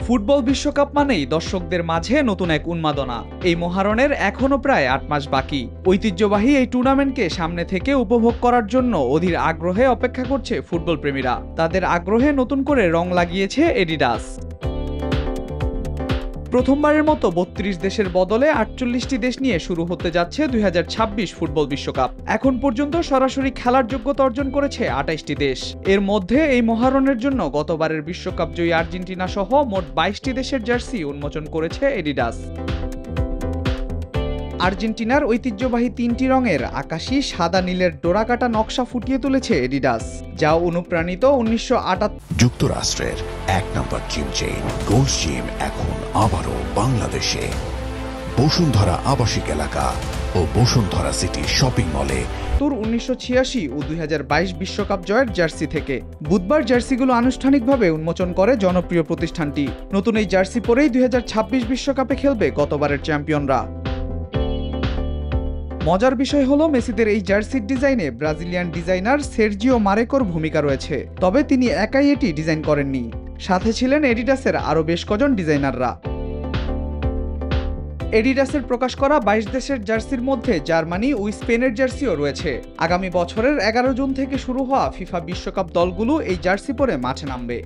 Football বিশ্বকাপ মানেই দর্শকদের মাঝে নতুন এক উন্মাদনা। এই মহারণের এখনো প্রায় ৮ মাস বাকি। ঐতিহ্যবাহী এই টুর্নামেন্টকে সামনে থেকে উপভোগ করার জন্য অধীর আগ্রহে অপেক্ষা করছে ফুটবল প্রেমীরা। তাদের আগ্রহে নতুন করে রং লাগিয়েছে এডিডাস। প্রথমবারের মতো ৩২ দেশের বদলে ৪৮টি দেশ নিয়ে শুরু হতে যাচ্ছে ২০২৬ ফুটবল বিশ্বকাপ। এখন পর্যন্ত সরাসরি খেলার যোগ্যতা অর্জন করেছে ২৮টি দেশ। এর মধ্যে এই মহারণের জন্য গতবারের বিশ্বকাপ জয়ী আর্জেন্টিনা সহ মোট ২২টি দেশের জার্সি উন্মোচন করেছে এডিডাস। আর্জেন্টিনার ঐতিহ্যবাহী ৩টি রঙের আকাশি, সাদা, নীলের ডোরাকাটা নকশা ফুটিয়ে তুলেছে এডিডাস, যা অনুপ্রাণিত ১৯৭৮ যুক্তরাষ্ট্রের ১ নম্বর জিম চেইন গোল্ডস জিম এখন আবারও বাংলাদেশে বসুন্ধরা আবাসিক এলাকা ও বসুন্ধরা সিটি শপিং মলে ১৯৮৬ ও ২০২২ বিশ্বকাপ জয়ের জার্সি থেকে। বুধবার জার্সিগুলো আনুষ্ঠানিকভাবে উন্মোচন করে জনপ্রিয় প্রতিষ্ঠানটি। নতুন এই জার্সি পরেই ২০২৬ বিশ্বকাপে খেলবে গতবারের চ্যাম্পিয়নরা। মজার বিষয় হলো, মেসিদের এই জার্সির ডিজাইনে ব্রাজিলিয়ান ডিজাইনার সের্জিও মারেকোর ভূমিকা রয়েছে। তবে তিনি একাই এটি ডিজাইন করেননি, সাথে ছিলেন এডিডাসের আরও বেশ কজন ডিজাইনাররা। এডিডাসের প্রকাশ করা ২২ দেশের জার্সির মধ্যে জার্মানি ও স্পেনের জার্সিও রয়েছে। আগামী বছরের ১১ জুন থেকে শুরু হওয়া ফিফা বিশ্বকাপ দলগুলো এই জার্সি পরে মাঠে নামবে।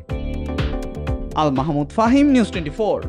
আল মাহমুদ ফাহিম, নিউজ 24।